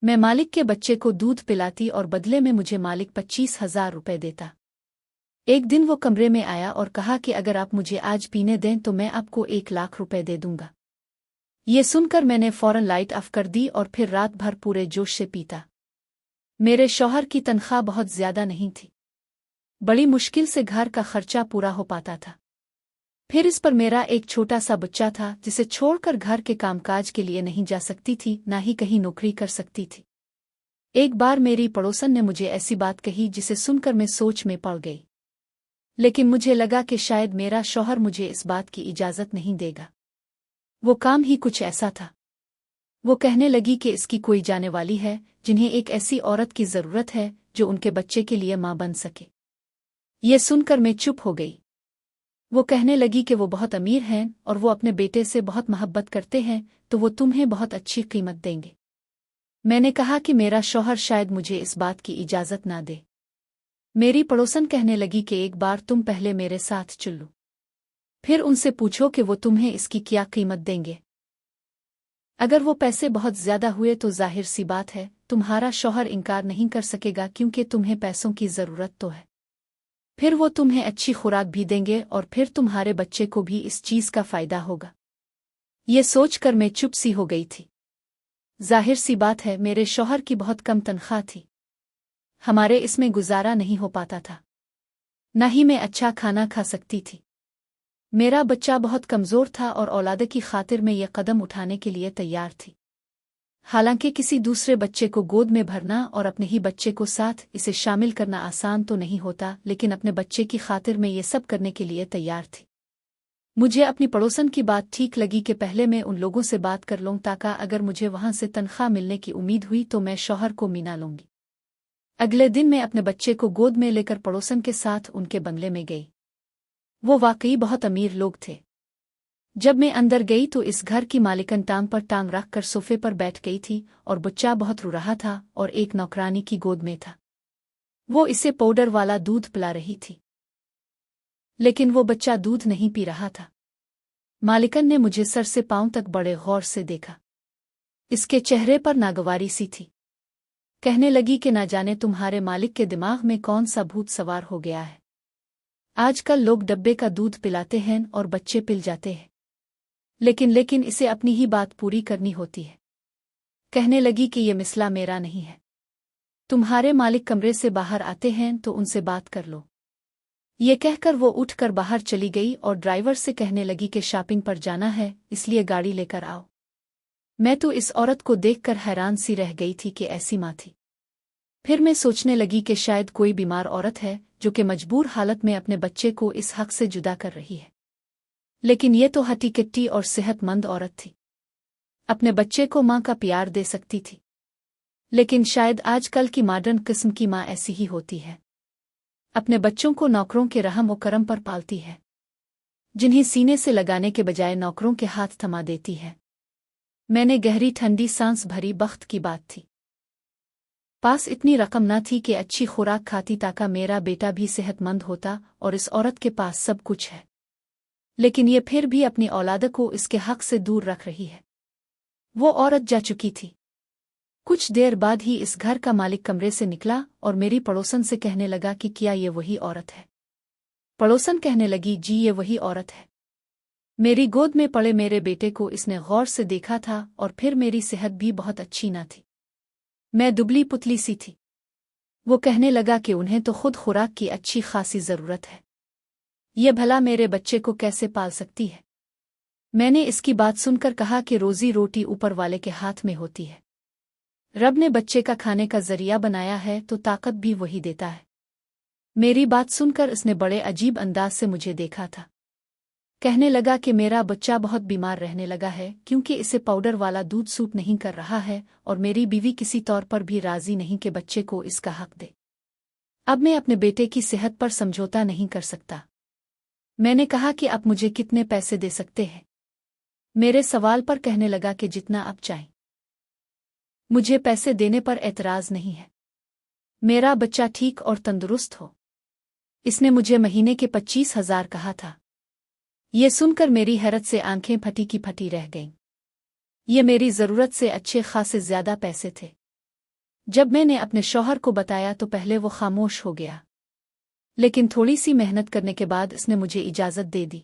मैं मालिक के बच्चे को दूध पिलाती और बदले में मुझे मालिक 25,000 रुपये देता। एक दिन वो कमरे में आया और कहा कि अगर आप मुझे आज पीने दें तो मैं आपको 1,00,000 रुपये दे दूंगा। ये सुनकर मैंने फौरन लाइट ऑफ कर दी और फिर रात भर पूरे जोश से पीता। मेरे शौहर की तनख्वाह बहुत ज्यादा नहीं थी, बड़ी मुश्किल से घर का खर्चा पूरा हो पाता था। फिर इस पर मेरा एक छोटा सा बच्चा था जिसे छोड़कर घर के कामकाज के लिए नहीं जा सकती थी, ना ही कहीं नौकरी कर सकती थी। एक बार मेरी पड़ोसन ने मुझे ऐसी बात कही जिसे सुनकर मैं सोच में पड़ गई, लेकिन मुझे लगा कि शायद मेरा शौहर मुझे इस बात की इजाजत नहीं देगा। वो काम ही कुछ ऐसा था। वो कहने लगी कि इसकी कोई जाने वाली है जिन्हें एक ऐसी औरत की जरूरत है जो उनके बच्चे के लिए मां बन सके। ये सुनकर मैं चुप हो गई। वो कहने लगी कि वो बहुत अमीर हैं और वो अपने बेटे से बहुत मोहब्बत करते हैं, तो वो तुम्हें बहुत अच्छी कीमत देंगे। मैंने कहा कि मेरा शौहर शायद मुझे इस बात की इजाजत ना दे। मेरी पड़ोसन कहने लगी कि एक बार तुम पहले मेरे साथ चलो, फिर उनसे पूछो कि वो तुम्हें इसकी क्या कीमत देंगे। अगर वो पैसे बहुत ज्यादा हुए तो जाहिर सी बात है तुम्हारा शौहर इनकार नहीं कर सकेगा, क्योंकि तुम्हें पैसों की जरूरत तो है। फिर वो तुम्हें अच्छी खुराक भी देंगे और फिर तुम्हारे बच्चे को भी इस चीज का फायदा होगा। ये सोचकर मैं चुप सी हो गई थी। जाहिर सी बात है मेरे शौहर की बहुत कम तनख्वाह थी, हमारे इसमें गुजारा नहीं हो पाता था, न ही मैं अच्छा खाना खा सकती थी। मेरा बच्चा बहुत कमजोर था और औलाद की खातिर मैं ये कदम उठाने के लिए तैयार थी। हालांकि किसी दूसरे बच्चे को गोद में भरना और अपने ही बच्चे को साथ इसे शामिल करना आसान तो नहीं होता, लेकिन अपने बच्चे की खातिर मैं ये सब करने के लिए तैयार थी। मुझे अपनी पड़ोसन की बात ठीक लगी कि पहले मैं उन लोगों से बात कर लूँ, ताकि अगर मुझे वहां से तनख्वाह मिलने की उम्मीद हुई तो मैं शौहर को मिला लूंगी। अगले दिन मैं अपने बच्चे को गोद में लेकर पड़ोसन के साथ उनके बंगले में गई। वो वाकई बहुत अमीर लोग थे। जब मैं अंदर गई तो इस घर की मालिकन टांग पर टांग रखकर सोफे पर बैठ गई थी और बच्चा बहुत रो रहा था और एक नौकरानी की गोद में था। वो इसे पाउडर वाला दूध पिला रही थी, लेकिन वो बच्चा दूध नहीं पी रहा था। मालिकन ने मुझे सर से पांव तक बड़े गौर से देखा। इसके चेहरे पर नागवारी सी थी। कहने लगी कि ना जाने तुम्हारे मालिक के दिमाग में कौन सा भूत सवार हो गया है। आजकल लोग डब्बे का दूध पिलाते हैं और बच्चे पिल जाते हैं, लेकिन इसे अपनी ही बात पूरी करनी होती है। कहने लगी कि ये मिसला मेरा नहीं है। तुम्हारे मालिक कमरे से बाहर आते हैं तो उनसे बात कर लो। ये कहकर वो उठकर बाहर चली गई और ड्राइवर से कहने लगी कि शॉपिंग पर जाना है, इसलिए गाड़ी लेकर आओ। मैं तो इस औरत को देखकर हैरान सी रह गई थी कि ऐसी माँ थी। फिर मैं सोचने लगी कि शायद कोई बीमार औरत है जो कि मजबूर हालत में अपने बच्चे को इस हक से जुदा कर रही है। लेकिन ये तो हट्टी कट्टी और सेहतमंद औरत थी, अपने बच्चे को माँ का प्यार दे सकती थी। लेकिन शायद आजकल की मॉडर्न किस्म की माँ ऐसी ही होती है, अपने बच्चों को नौकरों के रहम और करम पर पालती है, जिन्हें सीने से लगाने के बजाय नौकरों के हाथ थमा देती है। मैंने गहरी ठंडी सांस भरी। बख्त की बात थी, पास इतनी रकम न थी कि अच्छी खुराक खाती ताकि मेरा बेटा भी सेहतमंद होता, और इस औरत के पास सब कुछ है, लेकिन ये फिर भी अपनी औलाद को इसके हक से दूर रख रही है। वो औरत जा चुकी थी। कुछ देर बाद ही इस घर का मालिक कमरे से निकला और मेरी पड़ोसन से कहने लगा कि क्या ये वही औरत है। पड़ोसन कहने लगी, जी ये वही औरत है। मेरी गोद में पड़े मेरे बेटे को इसने गौर से देखा था और फिर मेरी सेहत भी बहुत अच्छी न थी, मैं दुबली पुतली सी थी। वो कहने लगा कि उन्हें तो खुद खुराक की अच्छी खासी जरूरत है, ये भला मेरे बच्चे को कैसे पाल सकती है। मैंने इसकी बात सुनकर कहा कि रोजी रोटी ऊपर वाले के हाथ में होती है। रब ने बच्चे का खाने का जरिया बनाया है तो ताकत भी वही देता है। मेरी बात सुनकर इसने बड़े अजीब अंदाज से मुझे देखा था। कहने लगा कि मेरा बच्चा बहुत बीमार रहने लगा है क्योंकि इसे पाउडर वाला दूध सूट नहीं कर रहा है, और मेरी बीवी किसी तौर पर भी राजी नहीं कि बच्चे को इसका हक दे। अब मैं अपने बेटे की सेहत पर समझौता नहीं कर सकता। मैंने कहा कि आप मुझे कितने पैसे दे सकते हैं। मेरे सवाल पर कहने लगा कि जितना आप चाहें। मुझे पैसे देने पर एतराज नहीं है, मेरा बच्चा ठीक और तंदुरुस्त हो। इसने मुझे महीने के 25,000 कहा था। ये सुनकर मेरी हैरत से आंखें फटी की फटी रह गईं। ये मेरी जरूरत से अच्छे खासे ज्यादा पैसे थे। जब मैंने अपने शौहर को बताया तो पहले वो खामोश हो गया, लेकिन थोड़ी सी मेहनत करने के बाद इसने मुझे इजाज़त दे दी।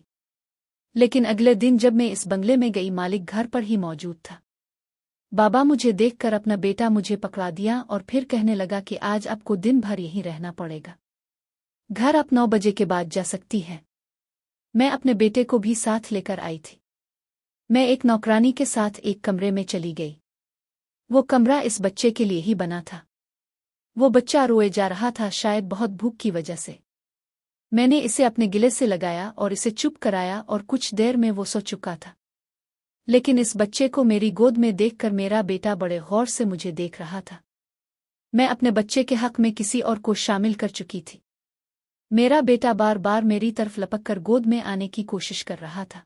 लेकिन अगले दिन जब मैं इस बंगले में गई, मालिक घर पर ही मौजूद था। बाबा मुझे देखकर अपना बेटा मुझे पकड़ा दिया और फिर कहने लगा कि आज आपको दिन भर यहीं रहना पड़ेगा, घर आप 9 बजे के बाद जा सकती है। मैं अपने बेटे को भी साथ लेकर आई थी। मैं एक नौकरानी के साथ एक कमरे में चली गई। वो कमरा इस बच्चे के लिए ही बना था। वो बच्चा रोए जा रहा था, शायद बहुत भूख की वजह से। मैंने इसे अपने गिले से लगाया और इसे चुप कराया और कुछ देर में वो सो चुका था। लेकिन इस बच्चे को मेरी गोद में देखकर मेरा बेटा बड़े गौर से मुझे देख रहा था। मैं अपने बच्चे के हक में किसी और को शामिल कर चुकी थी। मेरा बेटा बार बार मेरी तरफ लपक कर गोद में आने की कोशिश कर रहा था,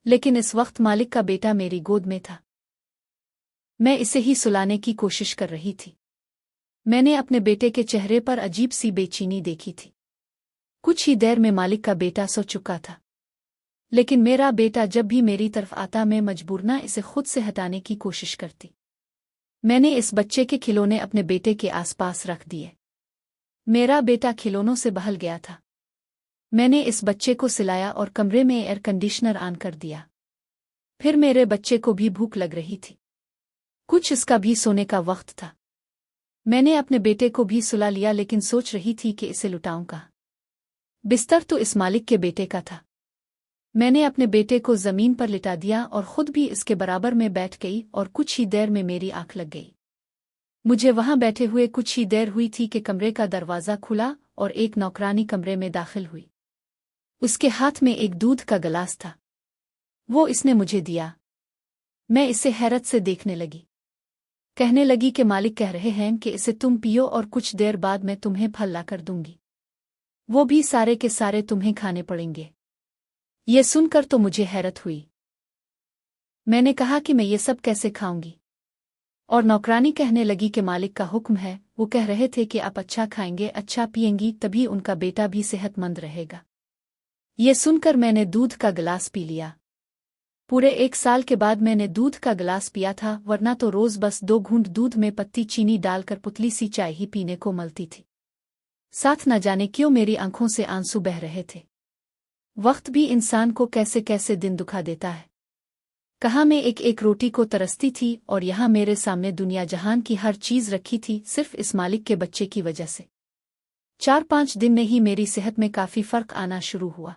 लेकिन इस वक्त मालिक का बेटा मेरी गोद में था। मैं इसे ही सुलाने की कोशिश कर रही थी। मैंने अपने बेटे के चेहरे पर अजीब सी बेचैनी देखी थी। कुछ ही देर में मालिक का बेटा सो चुका था, लेकिन मेरा बेटा जब भी मेरी तरफ आता मैं मजबूरना इसे खुद से हटाने की कोशिश करती। मैंने इस बच्चे के खिलौने अपने बेटे के आसपास रख दिए। मेरा बेटा खिलौनों से बहल गया था। मैंने इस बच्चे को सिलाया और कमरे में एयर कंडीशनर ऑन कर दिया। फिर मेरे बच्चे को भी भूख लग रही थी, कुछ इसका भी सोने का वक्त था। मैंने अपने बेटे को भी सुला लिया, लेकिन सोच रही थी कि इसे लुटाऊं कहाँ। बिस्तर तो इस मालिक के बेटे का था। मैंने अपने बेटे को जमीन पर लिटा दिया और खुद भी इसके बराबर में बैठ गई और कुछ ही देर में मेरी आंख लग गई। मुझे वहां बैठे हुए कुछ ही देर हुई थी कि कमरे का दरवाज़ा खुला और एक नौकरानी कमरे में दाखिल हुई। उसके हाथ में एक दूध का गिलास था। वो इसने मुझे दिया। मैं इसे हैरत से देखने लगी। कहने लगी कि मालिक कह रहे हैं कि इसे तुम पियो और कुछ देर बाद मैं तुम्हें फल ला कर दूंगी, वो भी सारे के सारे तुम्हें खाने पड़ेंगे। ये सुनकर तो मुझे हैरत हुई। मैंने कहा कि मैं ये सब कैसे खाऊंगी? और नौकरानी कहने लगी कि मालिक का हुक्म है, वो कह रहे थे कि आप अच्छा खाएंगे, अच्छा पिएंगी, तभी उनका बेटा भी सेहतमंद रहेगा। ये सुनकर मैंने दूध का गिलास पी लिया। पूरे 1 साल के बाद मैंने दूध का गिलास पिया था, वरना तो रोज बस 2 घूंट दूध में पत्ती चीनी डालकर पुतली सी चाय ही पीने को मिलती थी। साथ न जाने क्यों मेरी आंखों से आंसू बह रहे थे। वक्त भी इंसान को कैसे कैसे दिन दुखा देता है। कहाँ मैं एक एक रोटी को तरसती थी और यहाँ मेरे सामने दुनिया जहान की हर चीज रखी थी, सिर्फ इस मालिक के बच्चे की वजह से। 4-5 दिन में ही मेरी सेहत में काफी फर्क आना शुरू हुआ।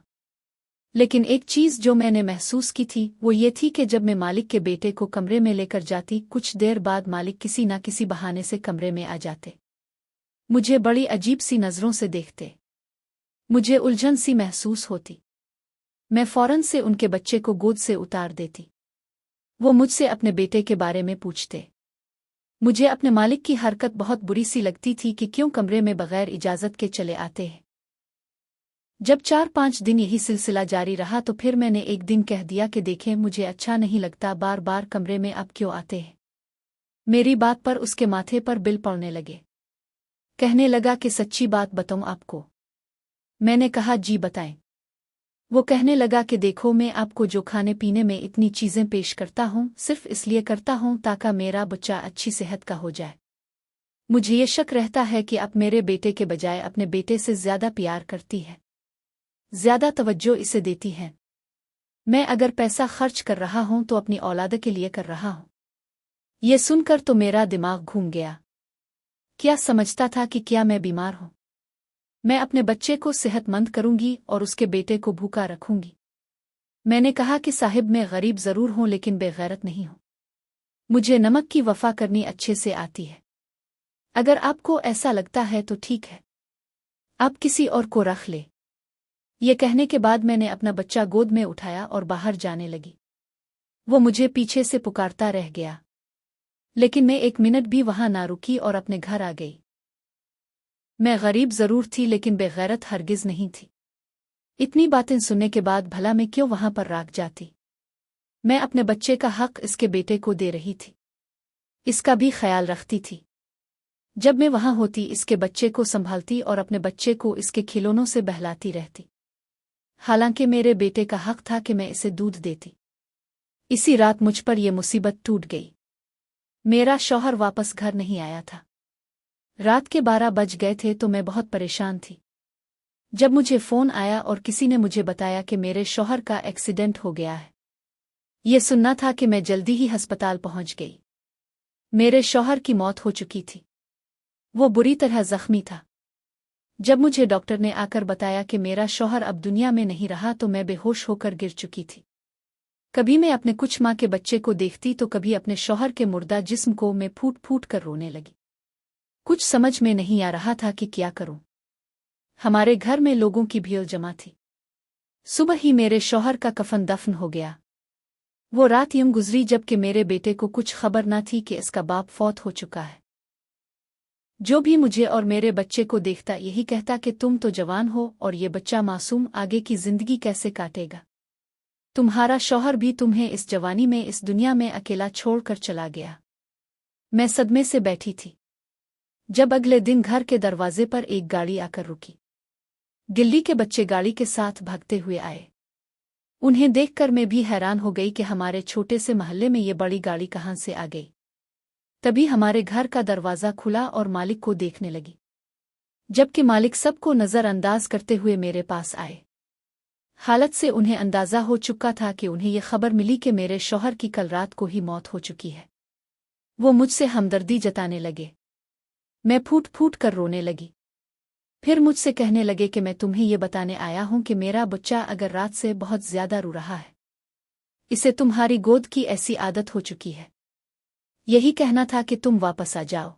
लेकिन एक चीज जो मैंने महसूस की थी वो ये थी कि जब मैं मालिक के बेटे को कमरे में लेकर जाती, कुछ देर बाद मालिक किसी न किसी बहाने से कमरे में आ जाते। मुझे बड़ी अजीब सी नजरों से देखते। मुझे उलझन सी महसूस होती। मैं फौरन से उनके बच्चे को गोद से उतार देती। वो मुझसे अपने बेटे के बारे में पूछते। मुझे अपने मालिक की हरकत बहुत बुरी सी लगती थी कि क्यों कमरे में बगैर इजाजत के चले आते हैं। जब 4-5 दिन यही सिलसिला जारी रहा तो फिर मैंने एक दिन कह दिया कि देखें, मुझे अच्छा नहीं लगता, बार बार कमरे में आप क्यों आते हैं। मेरी बात पर उसके माथे पर बिल पड़ने लगे। कहने लगा कि सच्ची बात बताऊं आपको। मैंने कहा जी बताएं। वो कहने लगा कि देखो, मैं आपको जो खाने पीने में इतनी चीजें पेश करता हूँ सिर्फ इसलिए करता हूँ ताकि मेरा बच्चा अच्छी सेहत का हो जाए। मुझे ये शक रहता है कि आप मेरे बेटे के बजाय अपने बेटे से ज्यादा प्यार करती है, ज्यादा तवज्जो इसे देती हैं। मैं अगर पैसा खर्च कर रहा हूं तो अपनी औलाद के लिए कर रहा हूं। ये सुनकर तो मेरा दिमाग घूम गया। क्या समझता था कि क्या मैं बीमार हूं? मैं अपने बच्चे को सेहतमंद करूंगी और उसके बेटे को भूखा रखूंगी। मैंने कहा कि साहिब, मैं गरीब जरूर हूं लेकिन बेगैरत नहीं हूं। मुझे नमक की वफा करनी अच्छे से आती है। अगर आपको ऐसा लगता है तो ठीक है, आप किसी और को रख ले। ये कहने के बाद मैंने अपना बच्चा गोद में उठाया और बाहर जाने लगी। वो मुझे पीछे से पुकारता रह गया, लेकिन मैं 1 मिनट भी वहां ना रुकी और अपने घर आ गई। मैं गरीब जरूर थी लेकिन बेगैरत हरगिज नहीं थी। इतनी बातें सुनने के बाद भला मैं क्यों वहां पर राग जाती। मैं अपने बच्चे का हक इसके बेटे को दे रही थी, इसका भी ख्याल रखती थी। जब मैं वहां होती इसके बच्चे को संभालती और अपने बच्चे को इसके खिलौनों से बहलाती रहती। हालांकि मेरे बेटे का हक था कि मैं इसे दूध देती। इसी रात मुझ पर यह मुसीबत टूट गई। मेरा शौहर वापस घर नहीं आया था। रात के 12 बज गए थे तो मैं बहुत परेशान थी जब मुझे फ़ोन आया और किसी ने मुझे बताया कि मेरे शौहर का एक्सीडेंट हो गया है। ये सुनना था कि मैं जल्दी ही अस्पताल पहुंच गई। मेरे शौहर की मौत हो चुकी थी। वो बुरी तरह जख्मी था। जब मुझे डॉक्टर ने आकर बताया कि मेरा शौहर अब दुनिया में नहीं रहा तो मैं बेहोश होकर गिर चुकी थी। कभी मैं अपने कुछ माँ के बच्चे को देखती तो कभी अपने शौहर के मुर्दा जिस्म को मैं फूट फूट कर रोने लगी। कुछ समझ में नहीं आ रहा था कि क्या करूं। हमारे घर में लोगों की भीड़ जमा थी। सुबह ही मेरे शौहर का कफन दफन हो गया। वो रात यूं गुजरी जबकि मेरे बेटे को कुछ खबर न थी कि इसका बाप फौत हो चुका है। जो भी मुझे और मेरे बच्चे को देखता यही कहता कि तुम तो जवान हो और ये बच्चा मासूम आगे की जिंदगी कैसे काटेगा। तुम्हारा शौहर भी तुम्हें इस जवानी में इस दुनिया में अकेला छोड़कर चला गया। मैं सदमे से बैठी थी जब अगले दिन घर के दरवाजे पर एक गाड़ी आकर रुकी। गिल्ली के बच्चे गाड़ी के साथ भागते हुए आए। उन्हें देखकर मैं भी हैरान हो गई कि हमारे छोटे से मोहल्ले में ये बड़ी गाड़ी कहाँ से आ गई। तभी हमारे घर का दरवाज़ा खुला और मालिक को देखने लगी, जबकि मालिक सबको नज़रअंदाज करते हुए मेरे पास आए। हालत से उन्हें अंदाज़ा हो चुका था कि उन्हें ये खबर मिली कि मेरे शौहर की कल रात को ही मौत हो चुकी है। वो मुझसे हमदर्दी जताने लगे। मैं फूट फूट कर रोने लगी। फिर मुझसे कहने लगे कि मैं तुम्हें ये बताने आया हूं कि मेरा बच्चा अगर रात से बहुत ज्यादा रो रहा है, इसे तुम्हारी गोद की ऐसी आदत हो चुकी है। यही कहना था कि तुम वापस आ जाओ।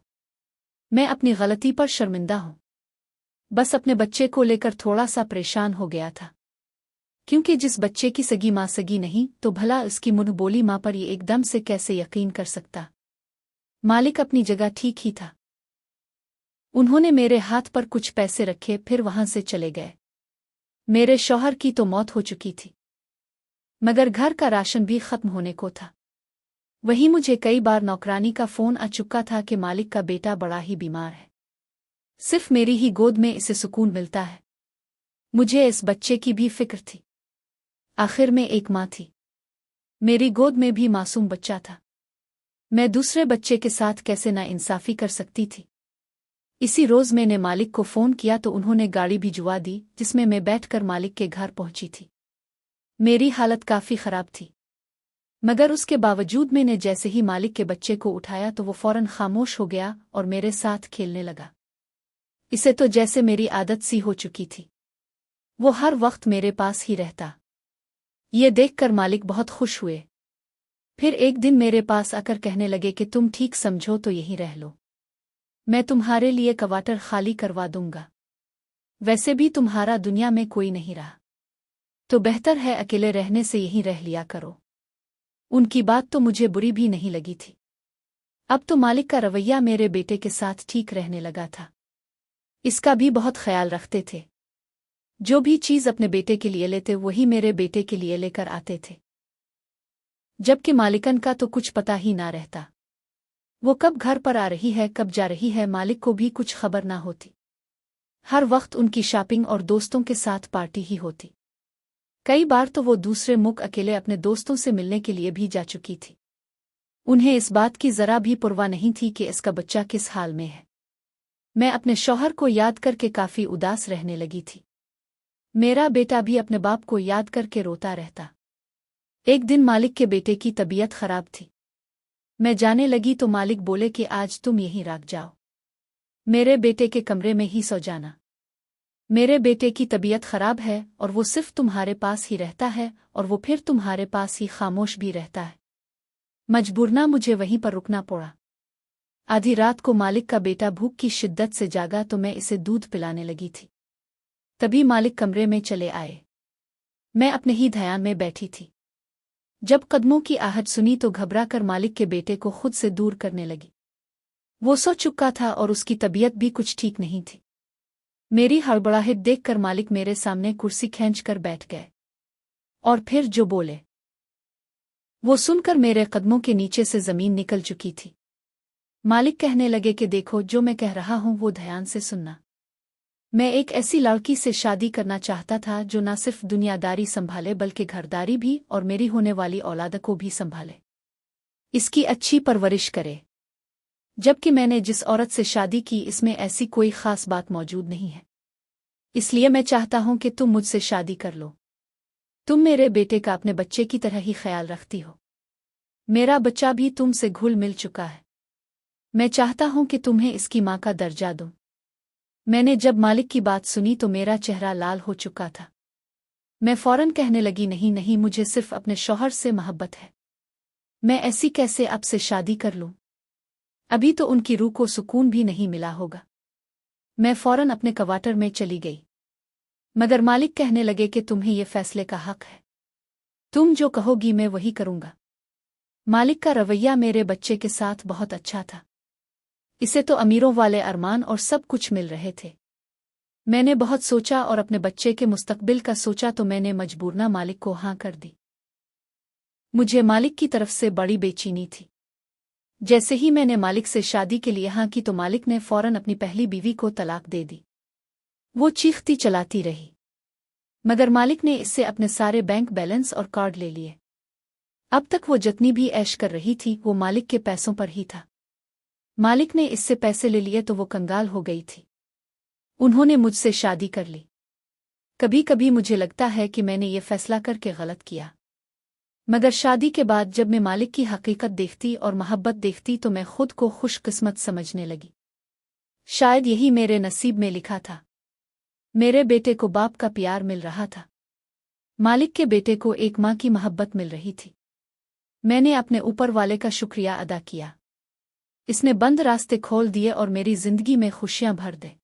मैं अपनी गलती पर शर्मिंदा हूं। बस अपने बच्चे को लेकर थोड़ा सा परेशान हो गया था, क्योंकि जिस बच्चे की सगी माँ सगी नहीं तो भला उसकी मुँह बोली माँ पर ये एकदम से कैसे यकीन कर सकता। मालिक अपनी जगह ठीक ही था। उन्होंने मेरे हाथ पर कुछ पैसे रखे फिर वहां से चले गए। मेरे शौहर की तो मौत हो चुकी थी, मगर घर का राशन भी खत्म होने को था। वहीं मुझे कई बार नौकरानी का फोन आ चुका था कि मालिक का बेटा बड़ा ही बीमार है, सिर्फ मेरी ही गोद में इसे सुकून मिलता है। मुझे इस बच्चे की भी फिक्र थी। आखिर में एक माँ थी, मेरी गोद में भी मासूम बच्चा था। मैं दूसरे बच्चे के साथ कैसे नाइंसाफी कर सकती थी। इसी रोज मैंने मालिक को फोन किया तो उन्होंने गाड़ी भिजवा दी जिसमें मैं बैठकर मालिक के घर पहुंची थी। मेरी हालत काफी खराब थी, मगर उसके बावजूद मैंने जैसे ही मालिक के बच्चे को उठाया तो वो फौरन खामोश हो गया और मेरे साथ खेलने लगा। इसे तो जैसे मेरी आदत सी हो चुकी थी। वो हर वक्त मेरे पास ही रहता। ये देखकर मालिक बहुत खुश हुए। फिर एक दिन मेरे पास आकर कहने लगे कि तुम ठीक समझो तो यहीं रह लो। मैं तुम्हारे लिए क्वार्टर खाली करवा दूंगा। वैसे भी तुम्हारा दुनिया में कोई नहीं रहा, तो बेहतर है अकेले रहने से यहीं रह लिया करो। उनकी बात तो मुझे बुरी भी नहीं लगी थी। अब तो मालिक का रवैया मेरे बेटे के साथ ठीक रहने लगा था। इसका भी बहुत ख्याल रखते थे। जो भी चीज़ अपने बेटे के लिए लेते वही मेरे बेटे के लिए लेकर आते थे, जबकि मालिकन का तो कुछ पता ही ना रहता। वो कब घर पर आ रही है कब जा रही है मालिक को भी कुछ खबर ना होती। हर वक्त उनकी शॉपिंग और दोस्तों के साथ पार्टी ही होती। कई बार तो वो दूसरे मुल्क अकेले अपने दोस्तों से मिलने के लिए भी जा चुकी थी। उन्हें इस बात की जरा भी परवाह नहीं थी कि इसका बच्चा किस हाल में है। मैं अपने शौहर को याद करके काफी उदास रहने लगी थी। मेरा बेटा भी अपने बाप को याद करके रोता रहता। एक दिन मालिक के बेटे की तबीयत खराब थी। मैं जाने लगी तो मालिक बोले कि आज तुम यहीं रख जाओ, मेरे बेटे के कमरे में ही सो जाना। मेरे बेटे की तबीयत खराब है और वो सिर्फ तुम्हारे पास ही रहता है और वो फिर तुम्हारे पास ही खामोश भी रहता है। मजबूरना मुझे वहीं पर रुकना पड़ा। आधी रात को मालिक का बेटा भूख की शिद्दत से जागा तो मैं इसे दूध पिलाने लगी थी। तभी मालिक कमरे में चले आए। मैं अपने ही ध्यान में बैठी थी। जब कदमों की आहट सुनी तो घबरा कर मालिक के बेटे को खुद से दूर करने लगी। वो सो चुका था और उसकी तबीयत भी कुछ ठीक नहीं थी। मेरी हड़बड़ाहट देखकर मालिक मेरे सामने कुर्सी खींचकर बैठ गए और फिर जो बोले वो सुनकर मेरे कदमों के नीचे से जमीन निकल चुकी थी। मालिक कहने लगे कि देखो जो मैं कह रहा हूं वो ध्यान से सुनना। मैं एक ऐसी लड़की से शादी करना चाहता था जो न सिर्फ दुनियादारी संभाले बल्कि घरदारी भी और मेरी होने वाली औलाद को भी संभाले, इसकी अच्छी परवरिश करे। जबकि मैंने जिस औरत से शादी की इसमें ऐसी कोई खास बात मौजूद नहीं है। इसलिए मैं चाहता हूं कि तुम मुझसे शादी कर लो। तुम मेरे बेटे का अपने बच्चे की तरह ही ख्याल रखती हो। मेरा बच्चा भी तुमसे घुल मिल चुका है। मैं चाहता हूं कि तुम्हें इसकी मां का दर्जा दूं। मैंने जब मालिक की बात सुनी तो मेरा चेहरा लाल हो चुका था। मैं फौरन कहने लगी, नहीं नहीं, मुझे सिर्फ अपने शौहर से मोहब्बत है। मैं ऐसी कैसे आपसे शादी कर लूं? अभी तो उनकी रूह को सुकून भी नहीं मिला होगा। मैं फौरन अपने क्वार्टर में चली गई। मगर मालिक कहने लगे कि तुम्हें ये फैसले का हक है। तुम जो कहोगी मैं वही करूंगा। मालिक का रवैया मेरे बच्चे के साथ बहुत अच्छा था। इसे तो अमीरों वाले अरमान और सब कुछ मिल रहे थे। मैंने बहुत सोचा और अपने बच्चे के मुस्तकबिल का सोचा तो मैंने मजबूरना मालिक को हाँ कर दी। मुझे मालिक की तरफ से बड़ी बेचैनी थी। जैसे ही मैंने मालिक से शादी के लिए हाँ की तो मालिक ने फौरन अपनी पहली बीवी को तलाक दे दी। वो चीखती चलाती रही, मगर मालिक ने इससे अपने सारे बैंक बैलेंस और कार्ड ले लिए। अब तक वो जितनी भी ऐश कर रही थी वो मालिक के पैसों पर ही था। मालिक ने इससे पैसे ले लिए तो वो कंगाल हो गई थी। उन्होंने मुझसे शादी कर ली। कभी कभी मुझे लगता है कि मैंने ये फैसला करके गलत किया, मगर शादी के बाद जब मैं मालिक की हकीकत देखती और मोहब्बत देखती तो मैं खुद को खुशकिस्मत समझने लगी। शायद यही मेरे नसीब में लिखा था। मेरे बेटे को बाप का प्यार मिल रहा था। मालिक के बेटे को एक माँ की मोहब्बत मिल रही थी। मैंने अपने ऊपर वाले का शुक्रिया अदा किया। इसने बंद रास्ते खोल दिए और मेरी जिंदगी में खुशियां भर दे।